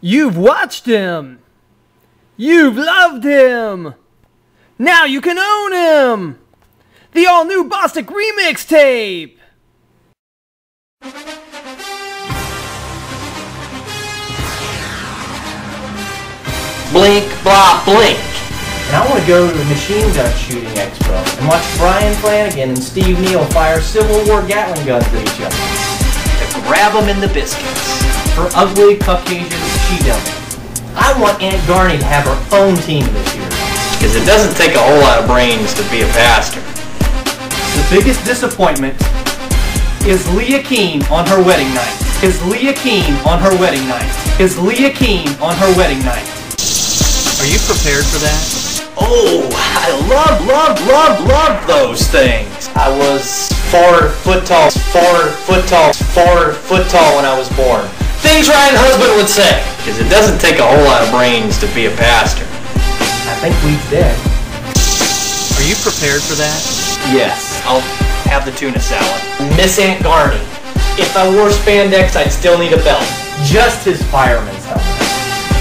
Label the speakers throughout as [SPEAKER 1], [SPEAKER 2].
[SPEAKER 1] You've watched him. You've loved him. Now you can own him. The all-new Bostic Remix Tape.
[SPEAKER 2] Blink, blah, blink.
[SPEAKER 3] And I want to go to the Machine Gun Shooting Expo and watch Brian Flanagan and Steve Neal fire Civil War Gatling guns at each other.
[SPEAKER 2] To grab them in the biscuits.
[SPEAKER 3] For ugly Caucasian she-devils. I want Aunt Garney to have her own team this year.
[SPEAKER 2] Because it doesn't take a whole lot of brains to be a pastor.
[SPEAKER 3] The biggest disappointment is Leah Keane on her wedding night. Is Leah Keane on her wedding night. Is Leah Keane on her wedding night.
[SPEAKER 2] Are you prepared for that? Oh, I love those things. I was 4 foot tall when I was born. Things Ryan Husband would say. Because it doesn't take a whole lot of brains to be a pastor.
[SPEAKER 3] I think weed's dead.
[SPEAKER 2] Are you prepared for that? Yes, I'll have the tuna salad. Miss Aunt Garney. If I wore spandex, I'd still need a belt.
[SPEAKER 3] Just his fireman's helmet.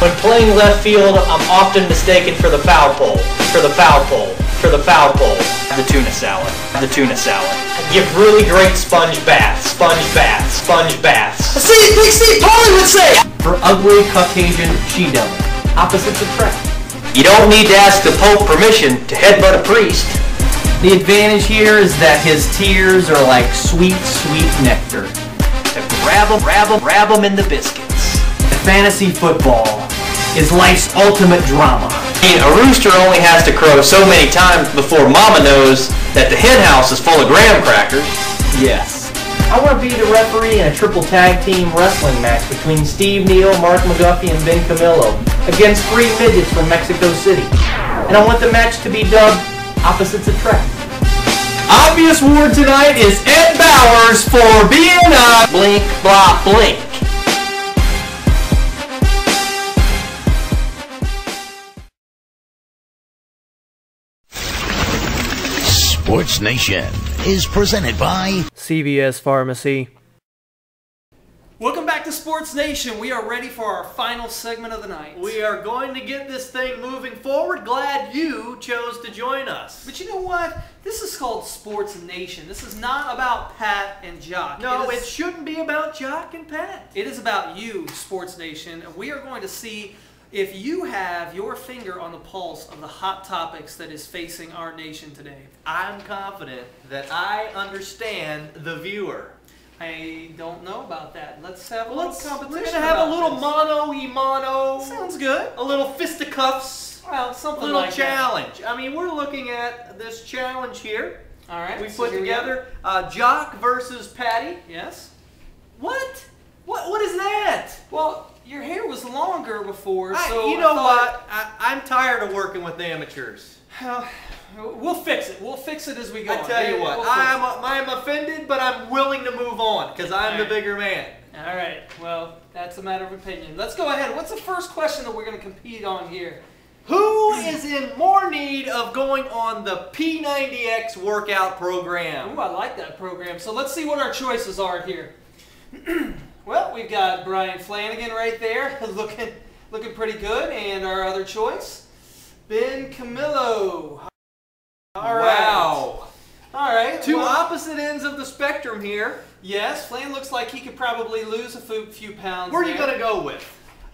[SPEAKER 2] When playing left field, I'm often mistaken for the foul pole. For the foul pole. For the foul pole. The tuna salad. The tuna salad. I give really great sponge baths. Sponge baths. Sponge baths. See, Big Steve Pauly would say!
[SPEAKER 3] For ugly Caucasian she-devils. Opposites attract.
[SPEAKER 2] You don't need to ask the Pope permission to headbutt a priest.
[SPEAKER 3] The advantage here is that his tears are like sweet, sweet nectar.
[SPEAKER 2] To grab them in the biscuits.
[SPEAKER 3] Fantasy football is life's ultimate drama.
[SPEAKER 2] I mean, a rooster only has to crow so many times before Mama knows that the hen house is full of graham crackers.
[SPEAKER 3] Yes. I want to be the referee in a triple tag team wrestling match between Steve Neal, Mark McGuffey, and Ben Camillo against 3 midgets from Mexico City. And I want the match to be dubbed Opposites Attract. Obvious word tonight is Ed Bowers for being a
[SPEAKER 2] blink, blah, blink.
[SPEAKER 4] Sports Nation is presented by
[SPEAKER 1] CVS Pharmacy. Welcome back to Sports Nation. We are ready for our final segment of the night.
[SPEAKER 3] We are going to get this thing moving forward. Glad you chose to join us.
[SPEAKER 1] But you know what? This is called Sports Nation. This is not about Pat and Jock.
[SPEAKER 3] No, it shouldn't be about Jock and Pat.
[SPEAKER 1] It is about you, Sports Nation. And we are going to see if you have your finger on the pulse of the hot topics that is facing our nation today.
[SPEAKER 3] I'm confident that I understand the viewer.
[SPEAKER 1] I don't know about that. Let's have a little competition.
[SPEAKER 3] We're going to have a little mano-y-mano.
[SPEAKER 1] Sounds good.
[SPEAKER 3] A little fisticuffs.
[SPEAKER 1] Well, something
[SPEAKER 3] like that. A little
[SPEAKER 1] like
[SPEAKER 3] challenge. I mean, we're looking at this challenge here.
[SPEAKER 1] All right.
[SPEAKER 3] We put together Jock versus Patty.
[SPEAKER 1] Yes.
[SPEAKER 3] What? What is that?
[SPEAKER 1] Well, your hair was longer before, so
[SPEAKER 3] you know what? I'm tired of working with amateurs.
[SPEAKER 1] We'll fix it. We'll fix it as we go.
[SPEAKER 3] I tell you what, I'm offended, but I'm willing to move on because I'm the bigger man.
[SPEAKER 1] All right. Well, that's a matter of opinion. Let's go ahead. What's the first question that we're going to compete on here?
[SPEAKER 3] Who is in more need of going on the P90X workout program?
[SPEAKER 1] Ooh, I like that program. So let's see what our choices are here. Well, we've got Brian Flanagan right there, looking pretty good, and our other choice, Ben Camillo. All right.
[SPEAKER 3] Wow.
[SPEAKER 1] All right.
[SPEAKER 3] Two opposite ends of the spectrum here.
[SPEAKER 1] Yes, Flan looks like he could probably lose a few pounds.
[SPEAKER 3] Where are you going to go with?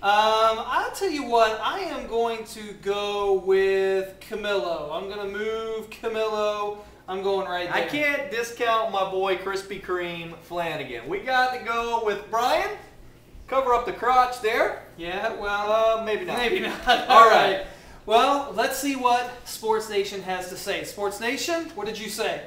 [SPEAKER 1] I'll tell you what, I am going to go with Camillo. I'm going to move Camillo. I'm going right there.
[SPEAKER 3] I can't discount my boy Krispy Kreme Flanagan. We got to go with Brian. Cover up the crotch there.
[SPEAKER 1] Yeah, well,
[SPEAKER 3] maybe not.
[SPEAKER 1] Maybe not.
[SPEAKER 3] All right.
[SPEAKER 1] Well, let's see what Sports Nation has to say. Sports Nation, what did you say?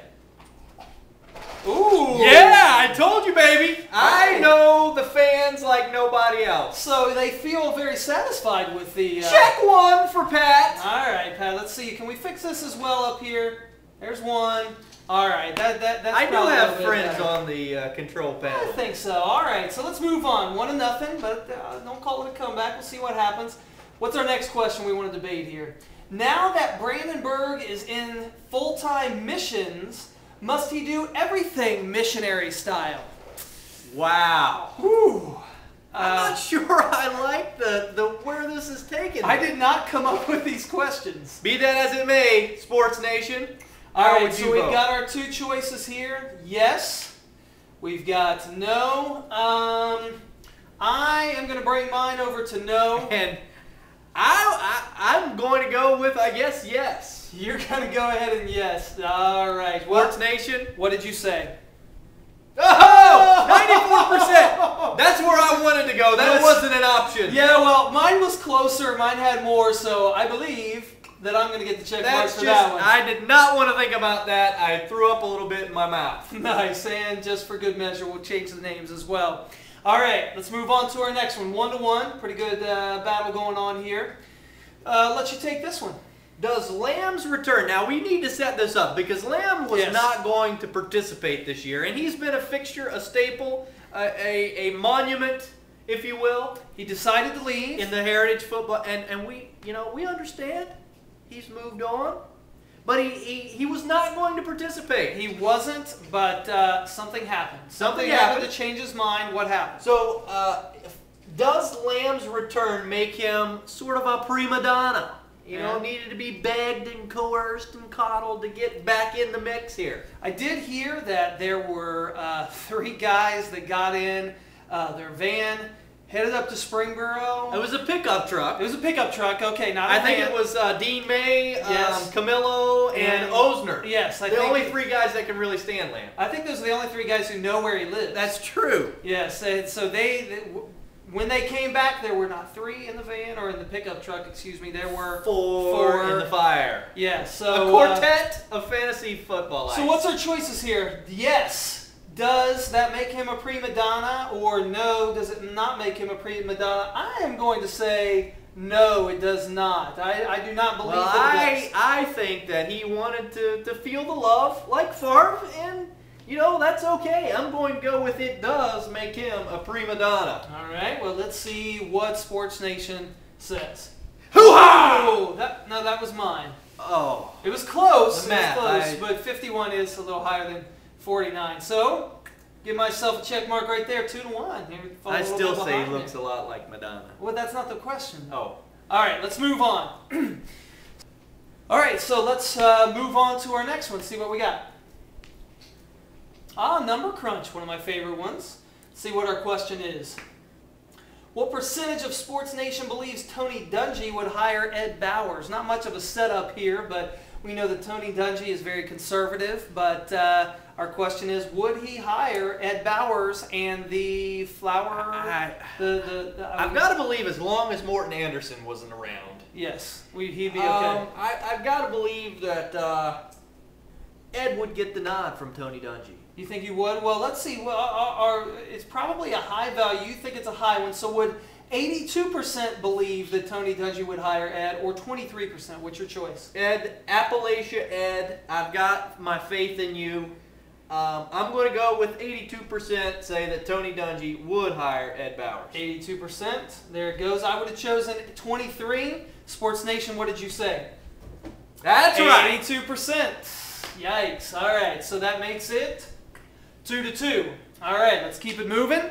[SPEAKER 1] Ooh.
[SPEAKER 3] Yeah, I told you, baby. I know the fans like nobody else.
[SPEAKER 1] So they feel very satisfied with the...
[SPEAKER 3] Check one for Pat.
[SPEAKER 1] All right, Pat, let's see. Can we fix this as well up here? There's one. All right, that's
[SPEAKER 3] I do have friends on the control panel.
[SPEAKER 1] I think so. All right, so let's move on. 1-0, but don't call it a comeback. We'll see what happens. What's our next question we want to debate here? Now that Brandenburg is in full-time missions, must he do everything missionary style?
[SPEAKER 3] Wow.
[SPEAKER 1] Whew.
[SPEAKER 3] I'm not sure I like the
[SPEAKER 1] I did not come up with these questions.
[SPEAKER 3] Be that as it may, Sports Nation.
[SPEAKER 1] All right, so we've got our two choices here. Yes. We've got no. I am going to bring mine over to no.
[SPEAKER 3] And I'm going to go with, I guess, yes.
[SPEAKER 1] You're going to go ahead and yes. All right.
[SPEAKER 3] Sports Nation.
[SPEAKER 1] What did you say?
[SPEAKER 3] Oh! 94%! That's where I wanted to go. That wasn't an option.
[SPEAKER 1] Yeah, well, mine was closer. Mine had more, so I believe that I'm going to get the check mark for that one.
[SPEAKER 3] I did not want to think about that. I threw up a little bit in my mouth.
[SPEAKER 1] Nice, and just for good measure, we'll change the names as well. All right, let's move on to our next one. 1-1. Pretty good battle going on here. Let you take this one.
[SPEAKER 3] Does Lamb's return? Now, we need to set this up because Lamb was not going to participate this year, and he's been a fixture, a staple, a monument, if you will.
[SPEAKER 1] He decided to leave
[SPEAKER 3] in the Heritage football, and we understand he's moved on, but he was not going to participate.
[SPEAKER 1] He wasn't, but something happened. Something happened to change his mind. What happened?
[SPEAKER 3] So, does Lamb's return make him sort of a prima donna? You know, needed to be begged and coerced and coddled to get back in the mix here.
[SPEAKER 1] I did hear that there were 3 guys that got in their van, headed up to Springboro.
[SPEAKER 3] It was a pickup truck.
[SPEAKER 1] It was a pickup truck. Okay, not a
[SPEAKER 3] I
[SPEAKER 1] van.
[SPEAKER 3] think it was Dean May, Camillo, and Osner.
[SPEAKER 1] Yes,
[SPEAKER 3] the only 3 guys that can really stand Lamb.
[SPEAKER 1] I think those are the only 3 guys who know where he lives.
[SPEAKER 3] That's true.
[SPEAKER 1] Yes, and so when they came back, there were not 3 in the van or in the pickup truck. Excuse me. There were
[SPEAKER 3] 4 in the fire.
[SPEAKER 1] Yeah, so
[SPEAKER 3] a quartet of fantasy football.
[SPEAKER 1] So what's our choices here? Yes. Does that make him a prima donna, or no? Does it not make him a prima donna? I am going to say no. It does not. I do not believe that it does.
[SPEAKER 3] I think that he wanted to feel the love like Favre, and that's okay. I'm going to go with it does make him a prima donna.
[SPEAKER 1] All right. Well, let's see what Sports Nation says.
[SPEAKER 3] Hoo-ha!
[SPEAKER 1] No, that was mine.
[SPEAKER 3] Oh.
[SPEAKER 1] It was close.
[SPEAKER 3] The math,
[SPEAKER 1] it was close, but 51 is a little higher than 49. So, give myself a check mark right there. 2-1.
[SPEAKER 3] I still say he looks a lot like Madonna.
[SPEAKER 1] Well, that's not the question.
[SPEAKER 3] Oh.
[SPEAKER 1] All right. Let's move on. All right. So let's move on to our next one. See what we got. Number crunch, one of my favorite ones. Let's see what our question is. What percentage of Sports Nation believes Tony Dungy would hire Ed Bowers? Not much of a setup here, but we know that Tony Dungy is very conservative. But our question is, would he hire Ed Bowers and the flower?
[SPEAKER 3] I've got to believe as long as Morton Anderson wasn't around.
[SPEAKER 1] Yes, he'd be okay.
[SPEAKER 3] I've got to believe that Ed would get the nod from Tony Dungy.
[SPEAKER 1] You think he would? Well, let's see. Well, it's probably a high value. You think it's a high one. So would 82% believe that Tony Dungy would hire Ed, or 23%? What's your choice?
[SPEAKER 3] Ed, Appalachia Ed, I've got my faith in you. I'm going to go with 82% say that Tony Dungy would hire Ed Bowers.
[SPEAKER 1] 82%. There it goes. I would have chosen 23. Sports Nation, what did you say?
[SPEAKER 3] That's right.
[SPEAKER 1] 82%. Yikes. All right. So that makes it 2-2. All right. Let's keep it moving.